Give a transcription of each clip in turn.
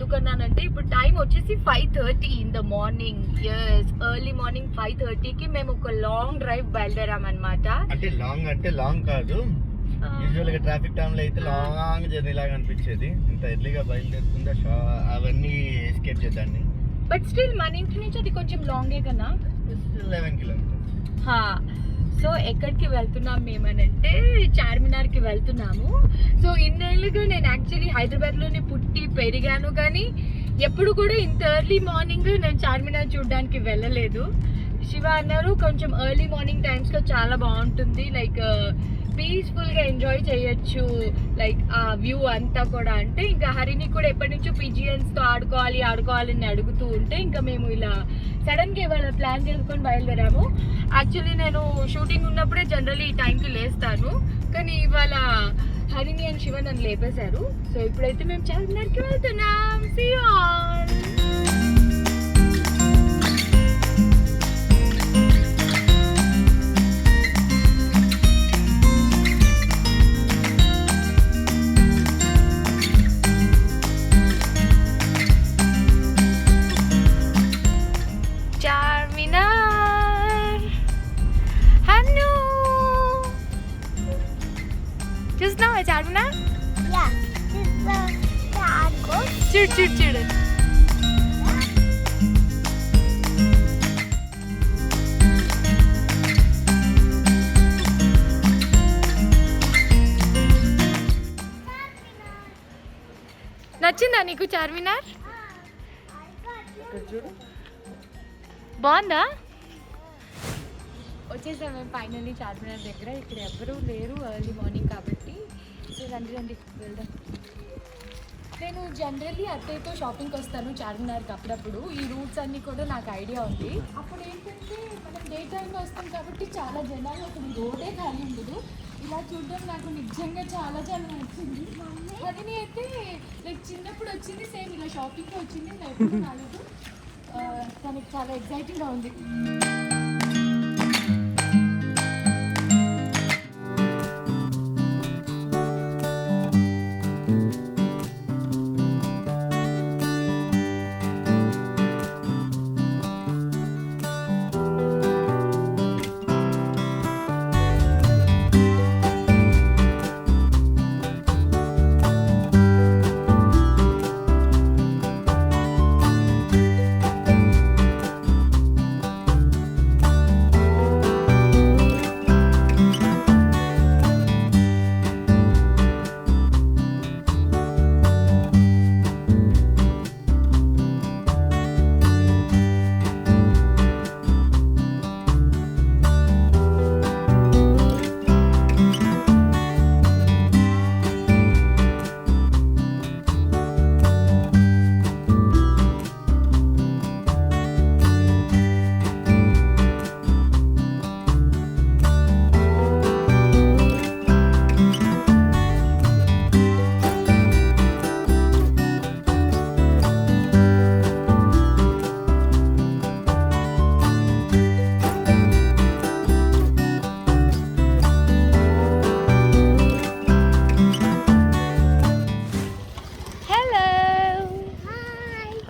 ఎందుకన్నానంటే ఇప్పుడు టైం వచ్చేసి 5:30 in the morning. Early morning 5:30కి మేము ఒక లాంగ్ డ్రైవ్ బయలుదేరాం అనమాట. అంటే లాంగ్ కాదు, యూజువల్ గా ట్రాఫిక్ టైమ్ లో అయితే లాంగ్ జర్నీ లాగా అనిపించేది. ఇంత ఎర్లీగా బయలుదేరుతుందా అవన్నీ ఎస్కేప్ చేద్దాన్ని. బట్ స్టిల్ మన ఇంటి నుంచి అది కొంచెం లాంగే కదా, 11 కిలోమీటర్స్. సో ఎక్కడికి వెళ్తున్నాం మేమనంటే చార్మినార్కి వెళ్తున్నాము. సో ఇన్నేళ్ళుగా నేను యాక్చువల్లీ హైదరాబాద్లోనే పుట్టి పెరిగాను, కానీ ఎప్పుడు కూడా ఇంత ఎర్లీ మార్నింగ్ నేను చార్మినార్ చూడడానికి వెళ్ళలేదు. శివ అన్నారు కొంచెం ఎర్లీ మార్నింగ్ టైమ్స్లో చాలా బాగుంటుంది, లైక్ పీస్ఫుల్గా ఎంజాయ్ చేయొచ్చు, లైక్ ఆ వ్యూ అంతా కూడా. అంటే ఇంకా హరిని కూడా ఎప్పటి నుంచో పిజియన్స్తో ఆడుకోవాలి అని అడుగుతూ ఉంటే ఇంకా మేము ఇలా సడన్గా ఇవాళ ప్లాన్ చేసుకొని బయలుదేరాము. యాక్చువల్లీ నేను షూటింగ్ ఉన్నప్పుడే జనరల్లీ ఈ టైంకి లేస్తాను, కానీ ఇవాళ హరిని అండ్ శివ నన్ను లేపేశారు. సో ఇప్పుడైతే మేము చార్మినార్కి వెళ్తున్నాం. See you all. చూస్తున్నావా చార్మినార్? చూడు నచ్చిందా నీకు చార్మినార్? బాగుందా? వచ్చేసాం మేము ఫైనల్లీ చార్మినార్ దగ్గర. ఇక్కడ ఎవ్వరూ లేరు, ఎర్లీ మార్నింగ్ కాబట్టి. సో రండి వెళ్దాం. నేను జనరల్లీ అత్తయ్యతో షాపింగ్కి వస్తాను చార్మినార్కి అప్పుడప్పుడు. ఈ రూట్స్ అన్నీ కూడా నాకు ఐడియా ఉంది. అప్పుడు ఏంటంటే మనం డే టైంలో వస్తాం కాబట్టి చాలా జనాలు, అక్కడ రోడే ఖాళీ ఉండదు. ఇలా చూడడం నాకు నిజంగా చాలా నచ్చింది. అది అయితే లైక్ చిన్నప్పుడు వచ్చింది, సేమ్ ఇలా షాపింగ్కి వచ్చింది, నేను ఎప్పుడు రాలేదు. తనకి చాలా ఎక్సైటింగ్గా ఉంది.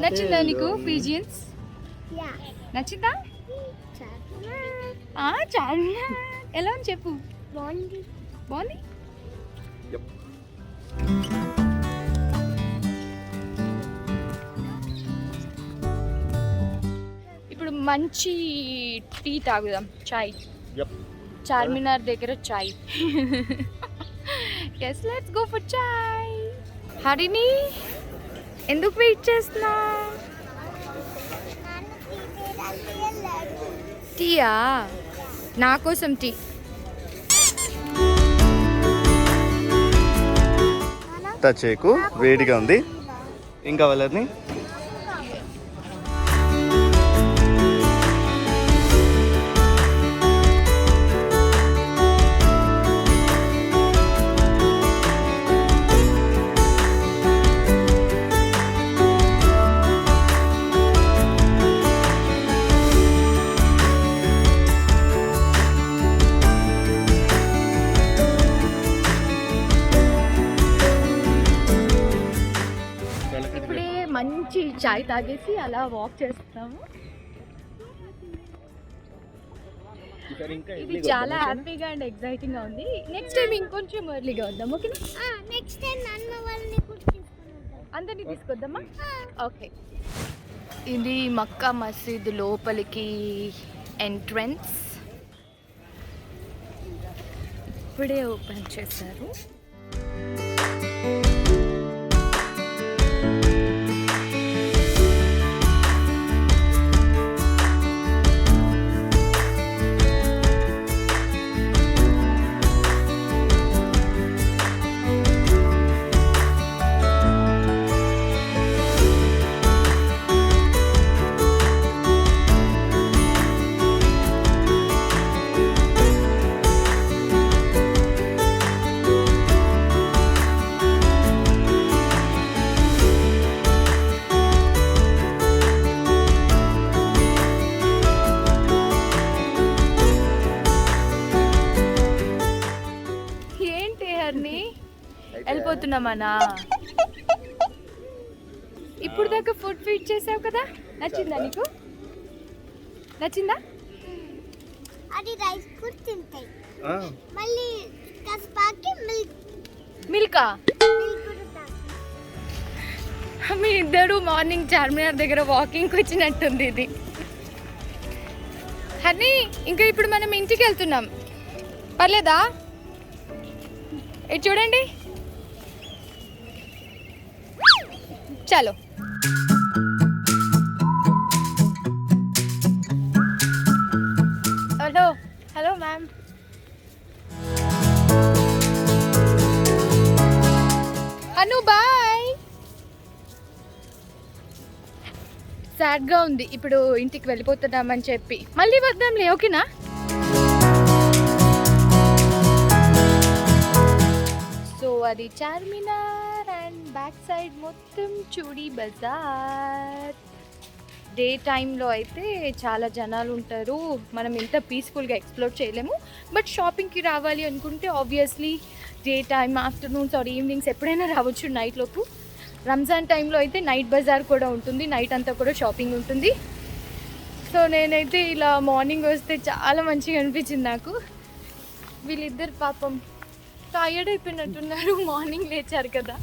నచ్చిందా నీకు పిజియన్స్? నచ్చిందా? చార్మినార్ ఎలా అని చెప్పు. బాగుంది. ఇప్పుడు మంచి టీ తాగుదాం, చాయ్. చార్మినార్ దగ్గర చాయ్. yes, let's go for చాయ్. హరిని ఎందుకు వెయిట్ చేస్తున్నా? టీయా? నా కోసం టీ. టచ్ చేయకు, వేడిగా ఉంది. ఇంకా వాళ్ళని చాయ్ తాగేసి అలా వాక్ చేస్తున్నాము. ఇది చాలా హ్యాపీగా అండ్ ఎక్సైటింగ్ గా ఉంది. నెక్స్ట్ టైం ఇంకొంచెం ఎర్లీగా వద్దాం, ఓకేనా? నెక్స్ట్ టైం నాన్న వాళ్ళని కూడా తీసుకొని వద్దాం. అందరినీ తీసుకొద్దామా? ఓకే. ఇది మక్కా మసీద్ లోపలికి ఎంట్రన్స్. ఇప్పుడే ఓపెన్ చేశారు. వెళ్ళిపోతున్నామన్నా. ఇప్పుడు దాకా ఫుడ్ ఫీడ్ చేసావు కదా, నచ్చిందా నీకు? నచ్చిందా? అది రైస్ కూడా తింటాయి. మళ్ళీ కస్పాకి మిల్కా. మీ ఇద్దరు మార్నింగ్ చార్మినార్ దగ్గర వాకింగ్కి వచ్చినట్టుంది ఇది. హనీ, ఇంకా ఇప్పుడు మనం ఇంటికి వెళ్తున్నాం, పర్లేదా? ఇది చూడండి, చలో. Hello hello ma'am. Anu bye. సాడ్గా ఉంది ఇప్పుడు ఇంటికి వెళ్ళిపోతున్నామని చెప్పి. మళ్ళీ వద్దాంలే, ఓకేనా? సో అది చార్మినార్ అండ్ బ్యాక్ సైడ్ మొత్తం చూడి బజార్. డే టైంలో అయితే చాలా జనాలు ఉంటారు, మనం ఇంత పీస్ఫుల్గా ఎక్స్ప్లోర్ చేయలేము. బట్ షాపింగ్కి రావాలి అనుకుంటే obviously day time, afternoons or evenings ఎప్పుడైనా రావచ్చు నైట్లోపు. రంజాన్ టైంలో అయితే నైట్ బజార్ కూడా ఉంటుంది, నైట్ అంతా కూడా షాపింగ్ ఉంటుంది. సో నేనైతే ఇలా మార్నింగ్ వస్తే చాలా మంచిగా అనిపించింది నాకు. వీళ్ళిద్దరు పాపం టైర్డ్ అయిపోయినట్టున్నారు, మార్నింగ్ లేచారు కదా.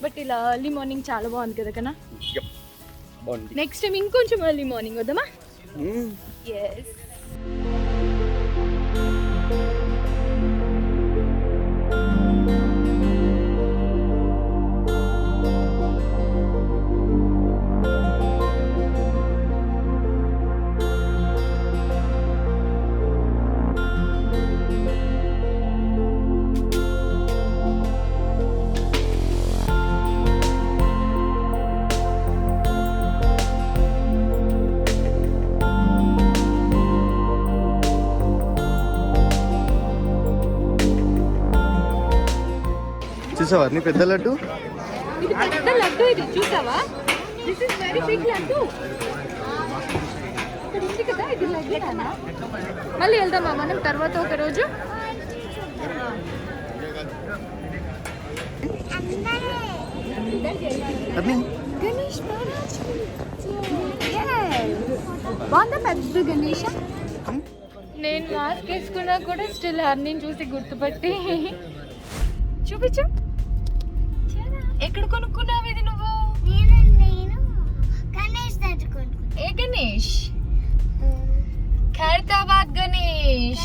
బట్ ఇలా ఎర్లీ మార్నింగ్ చాలా బాగుంది కదా కన్నా. నెక్స్ట్ టైం ఇంకొంచెం ఎర్లీ మార్నింగ్ వద్దామా? ఎస్. చూసావా నీ పెద్ద లడ్డు? ఇది పెద్ద లడ్డు, ఇది చూసావా? This is very big laddoo. ఇక్కడ ఉంది కదా, ఇది లడ్డేనా? మళ్ళీ వెళ్దామా మనం తర్వాత ఒక రోజు? గణేష్ బాగుందా పెద్ద గణేష? నేను మాస్క్ వేసుకున్నా కూడా స్టిల్ హర్ని చూసి గుర్తుపట్టి చూపించు. ఎక్కడ కొనుక్కున్నావు ఇది నువ్వు? నేను గణేష్ దగ్గర కొనుక్కున్నా. ఏ Ganesh? Khairatabad Ganesh.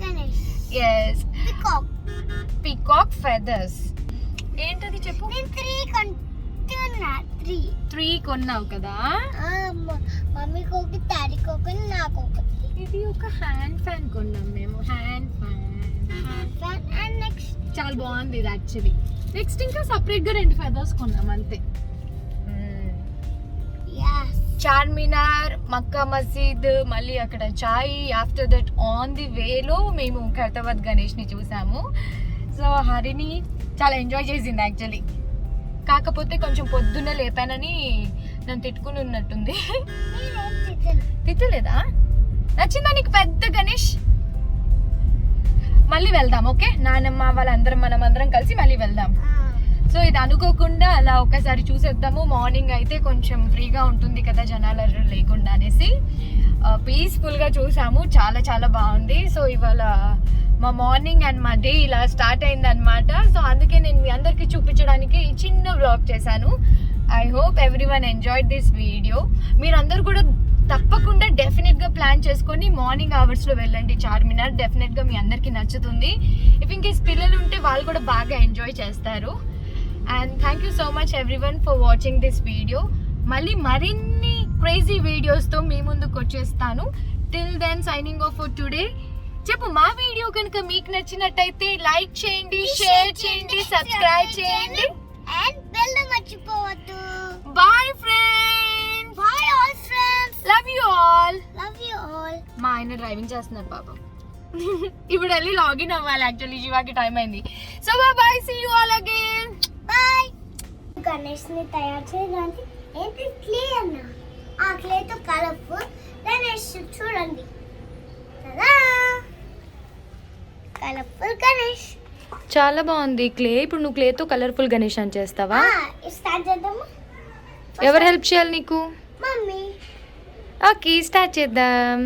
Ganesh. yes. Peacock feathers. ఏంటది చెప్పు. నేను 3 కొంటున్నా. 3 కొన్నావు కదా. మమ్మీకి ఒకటి, డాడీకి ఒకటి, నాకు ఒకటి. ఇది ఒక హ్యాండ్ ఫ్యాన్ కొన్నాం మేము. హ్యాండ్ ఫ్యాన్ అండ్ నెక్స్ట్ చాలా బాగుంది ఇది యాక్చువల్లీ. నెక్స్ట్ ఇంకా సపరేట్ గా 2 ఫెదర్స్ కొన్నాం అంతే. చార్మినార్, మక్కా మసీద్, మళ్ళీ అక్కడ చాయ్. ఆఫ్టర్ దట్ ఆన్ ది వేలో మేము ఖైరతాబాద్ గణేష్ ని చూసాము. సో హరిని చాలా ఎంజాయ్ చేసింది యాక్చువల్లీ. కాకపోతే కొంచెం పొద్దున్న లేపానని నన్ను తిట్టుకుని ఉన్నట్టుంది. తిట్టలేదా? నచ్చిందా నీకు పెద్ద గణేష్? మళ్ళీ వెళ్దాం, ఓకే? నానమ్మ వాళ్ళందరం మనం అందరం కలిసి మళ్ళీ వెళ్దాం. సో ఇది అనుకోకుండా అలా ఒక్కసారి చూసేద్దాము. మార్నింగ్ అయితే కొంచెం ఫ్రీగా ఉంటుంది కదా జనాలు లేకుండా అనేసి పీస్ఫుల్గా చూసాము. చాలా చాలా బాగుంది. సో ఇవాళ మా మార్నింగ్ అండ్ మా డే ఇలా స్టార్ట్ అయింది అనమాట. సో అందుకే నేను మీ అందరికీ చూపించడానికి ఈ చిన్న వ్లాగ్ చేశాను. I hope everyone enjoyed this video. మీరందరూ కూడా తప్పకుండా డెఫినెట్గా ప్లాన్ చేసుకొని మార్నింగ్ అవర్స్లో వెళ్ళండి చార్మినార్. డెఫినెట్గా మీ అందరికీ నచ్చుతుంది. ఇఫ్ ఇంకేస్ పిల్లలు ఉంటే వాళ్ళు కూడా బాగా ఎంజాయ్ చేస్తారు. And thank you so much everyone for watching this video. మళ్ళీ మరిన్ని క్రేజీ వీడియోస్తో మీ ముందుకు వచ్చేస్తాను. Till then signing off for today. చెప్పు, మా వీడియో కనుక మీకు నచ్చినట్టయితే లైక్ చేయండి, షేర్ చేయండి, సబ్స్క్రైబ్ చేయండి అండ్ బెల్ మర్చిపోవద్దు. Bye friends. Bye all friends. Love you all. Love you all. మా ఆయన డ్రైవింగ్ చేస్తున్నారు పాపం. ఇప్పుడు వెళ్ళి లాగిన్ అవ్వాలి. యాక్చువల్లీ జీవాకి టైం అయింది. So bye, see you all again. Bye. Ganesh ని తయారు చేయడానికి ఏంటి క్లే అన్న. ఆ క్లే తో కలర్ఫుల్ గణేష్ చూడండి. కలర్ఫుల్ గణేష్ చాలా బాగుంది క్లే. ఇప్పుడు నువ్వు క్లేతో కలర్ఫుల్ గణేష్ అని చేస్తావా? స్టార్ట్ చేద్దాము. ఎవరు హెల్ప్ చేయాలి నీకు? మమ్మీ. ఓకే, స్టార్ట్ చేద్దాం.